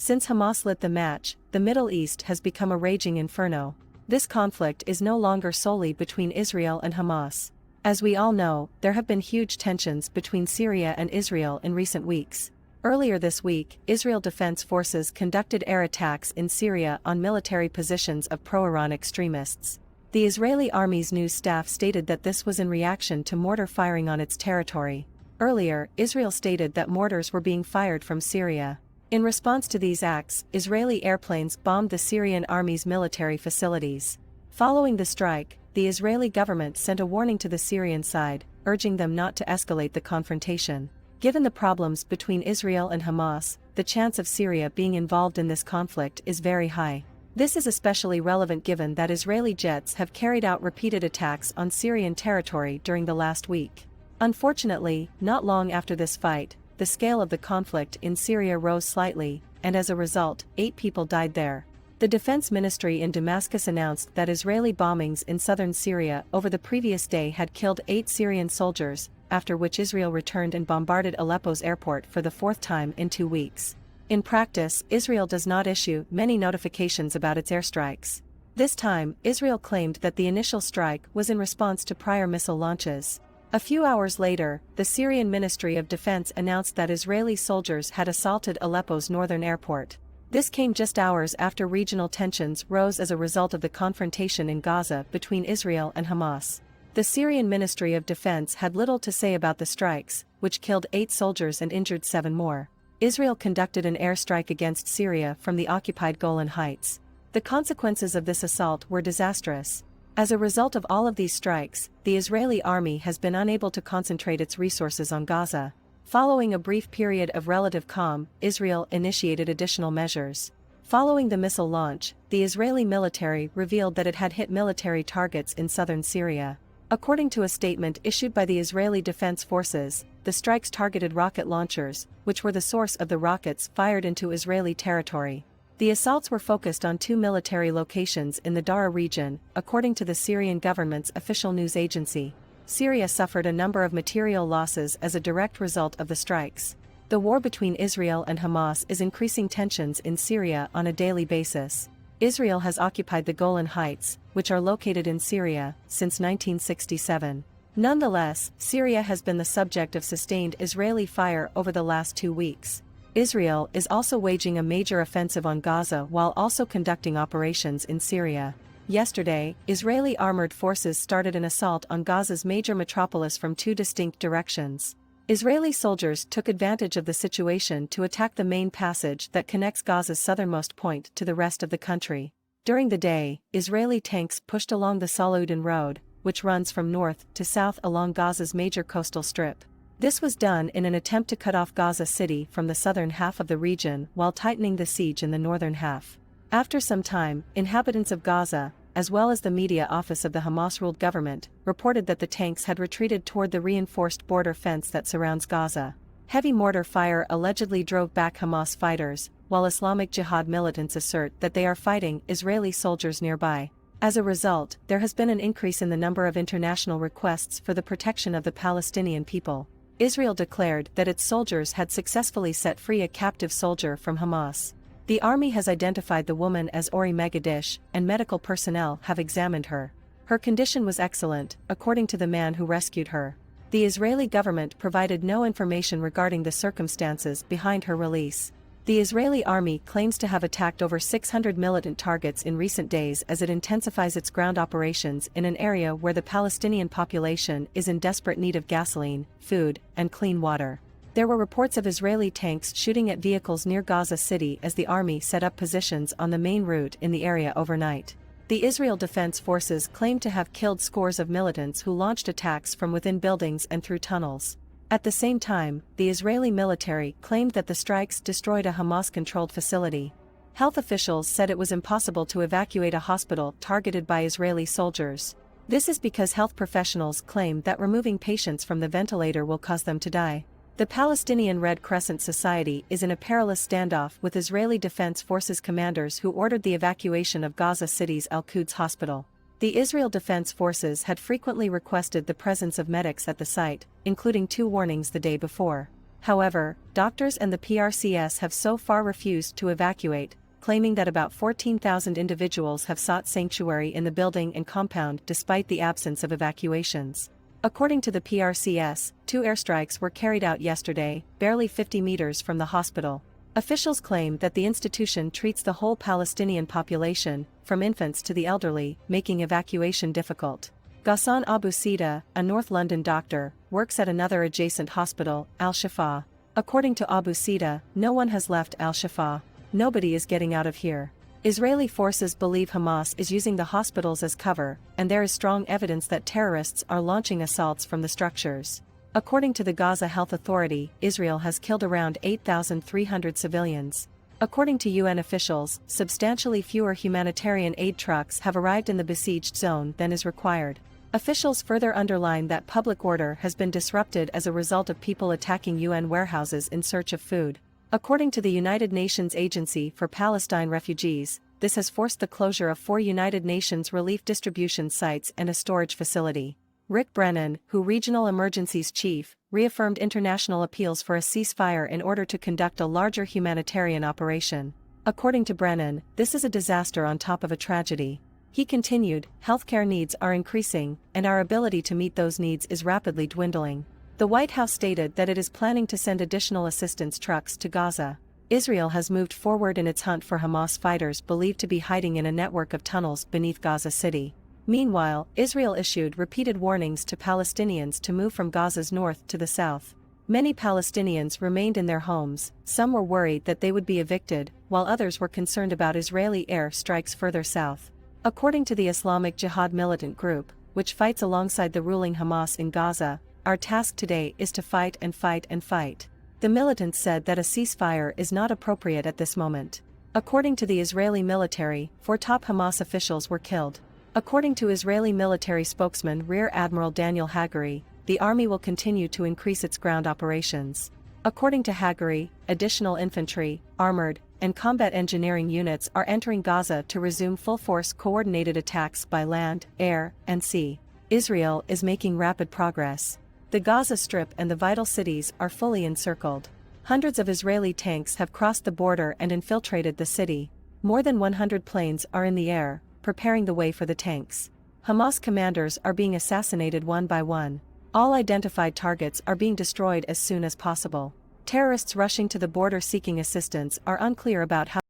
Since Hamas lit the match, the Middle East has become a raging inferno. This conflict is no longer solely between Israel and Hamas. As we all know, there have been huge tensions between Syria and Israel in recent weeks. Earlier this week, Israel Defense Forces conducted air attacks in Syria on military positions of pro-Iran extremists. The Israeli army's news staff stated that this was in reaction to mortar firing on its territory. Earlier, Israel stated that mortars were being fired from Syria. In response to these acts, Israeli airplanes bombed the Syrian army's military facilities. Following the strike, the Israeli government sent a warning to the Syrian side, urging them not to escalate the confrontation. Given the problems between Israel and Hamas, the chance of Syria being involved in this conflict is very high. This is especially relevant given that Israeli jets have carried out repeated attacks on Syrian territory during the last week. Unfortunately, not long after this fight, the scale of the conflict in Syria rose slightly, and as a result, 8 people died there. The defense ministry in Damascus announced that Israeli bombings in southern Syria over the previous day had killed 8 Syrian soldiers, after which Israel returned and bombarded Aleppo's airport for the 4th time in 2 weeks. In practice, Israel does not issue many notifications about its airstrikes. This time, Israel claimed that the initial strike was in response to prior missile launches. A few hours later, the Syrian Ministry of Defense announced that Israeli soldiers had assaulted Aleppo's northern airport. This came just hours after regional tensions rose as a result of the confrontation in Gaza between Israel and Hamas. The Syrian Ministry of Defense had little to say about the strikes, which killed 8 soldiers and injured 7 more. Israel conducted an airstrike against Syria from the occupied Golan Heights. The consequences of this assault were disastrous. As a result of all of these strikes, the Israeli army has been unable to concentrate its resources on Gaza. Following a brief period of relative calm, Israel initiated additional measures. Following the missile launch, the Israeli military revealed that it had hit military targets in southern Syria. According to a statement issued by the Israeli Defense Forces, the strikes targeted rocket launchers, which were the source of the rockets fired into Israeli territory. The assaults were focused on 2 military locations in the Daraa region, according to the Syrian government's official news agency. Syria suffered a number of material losses as a direct result of the strikes. The war between Israel and Hamas is increasing tensions in Syria on a daily basis. Israel has occupied the Golan Heights, which are located in Syria, since 1967. Nonetheless, Syria has been the subject of sustained Israeli fire over the last 2 weeks. Israel is also waging a major offensive on Gaza while also conducting operations in Syria. Yesterday, Israeli armored forces started an assault on Gaza's major metropolis from 2 distinct directions. Israeli soldiers took advantage of the situation to attack the main passage that connects Gaza's southernmost point to the rest of the country. During the day, Israeli tanks pushed along the Salahuddin Road, which runs from north to south along Gaza's major coastal strip. This was done in an attempt to cut off Gaza City from the southern half of the region while tightening the siege in the northern half. After some time, inhabitants of Gaza, as well as the media office of the Hamas-ruled government, reported that the tanks had retreated toward the reinforced border fence that surrounds Gaza. Heavy mortar fire allegedly drove back Hamas fighters, while Islamic Jihad militants assert that they are fighting Israeli soldiers nearby. As a result, there has been an increase in the number of international requests for the protection of the Palestinian people. Israel declared that its soldiers had successfully set free a captive soldier from Hamas. The army has identified the woman as Ori Megadish, and medical personnel have examined her. Her condition was excellent, according to the man who rescued her. The Israeli government provided no information regarding the circumstances behind her release. The Israeli army claims to have attacked over 600 militant targets in recent days as it intensifies its ground operations in an area where the Palestinian population is in desperate need of gasoline, food, and clean water. There were reports of Israeli tanks shooting at vehicles near Gaza City as the army set up positions on the main route in the area overnight. The Israel Defense Forces claim to have killed scores of militants who launched attacks from within buildings and through tunnels. At the same time, the Israeli military claimed that the strikes destroyed a Hamas-controlled facility. Health officials said it was impossible to evacuate a hospital targeted by Israeli soldiers. This is because health professionals claim that removing patients from the ventilator will cause them to die. The Palestinian Red Crescent Society is in a perilous standoff with Israeli Defense Forces commanders who ordered the evacuation of Gaza City's Al-Quds hospital. The Israel Defense Forces had frequently requested the presence of medics at the site, including 2 warnings the day before. However, doctors and the PRCS have so far refused to evacuate, claiming that about 14,000 individuals have sought sanctuary in the building and compound despite the absence of evacuations. According to the PRCS, 2 airstrikes were carried out yesterday, barely 50 meters from the hospital. Officials claim that the institution treats the whole Palestinian population, from infants to the elderly, making evacuation difficult. Ghassan Abu Sida, a North London doctor, works at another adjacent hospital, Al-Shifa. According to Abu Sida, no one has left Al-Shifa. Nobody is getting out of here. Israeli forces believe Hamas is using the hospitals as cover, and there is strong evidence that terrorists are launching assaults from the structures. According to the Gaza Health Authority, Israel has killed around 8,300 civilians. According to UN officials, substantially fewer humanitarian aid trucks have arrived in the besieged zone than is required. Officials further underline that public order has been disrupted as a result of people attacking UN warehouses in search of food. According to the United Nations Agency for Palestine Refugees, this has forced the closure of 4 United Nations relief distribution sites and a storage facility. Rick Brennan, WHO Regional Emergencies Chief, reaffirmed international appeals for a ceasefire in order to conduct a larger humanitarian operation. According to Brennan, this is a disaster on top of a tragedy. He continued, healthcare needs are increasing, and our ability to meet those needs is rapidly dwindling. The White House stated that it is planning to send additional assistance trucks to Gaza. Israel has moved forward in its hunt for Hamas fighters believed to be hiding in a network of tunnels beneath Gaza City. Meanwhile, Israel issued repeated warnings to Palestinians to move from Gaza's north to the south. Many Palestinians remained in their homes, some were worried that they would be evicted, while others were concerned about Israeli air strikes further south. According to the Islamic Jihad militant group, which fights alongside the ruling Hamas in Gaza, our task today is to fight and fight and fight. The militants said that a ceasefire is not appropriate at this moment. According to the Israeli military, 4 top Hamas officials were killed. According to Israeli military spokesman Rear Admiral Daniel Hagari, the army will continue to increase its ground operations. According to Hagari, additional infantry, armored, and combat engineering units are entering Gaza to resume full-force coordinated attacks by land, air, and sea. Israel is making rapid progress. The Gaza Strip and the vital cities are fully encircled. Hundreds of Israeli tanks have crossed the border and infiltrated the city. More than 100 planes are in the air, preparing the way for the tanks. Hamas commanders are being assassinated one by one. All identified targets are being destroyed as soon as possible. Terrorists rushing to the border seeking assistance are unclear about how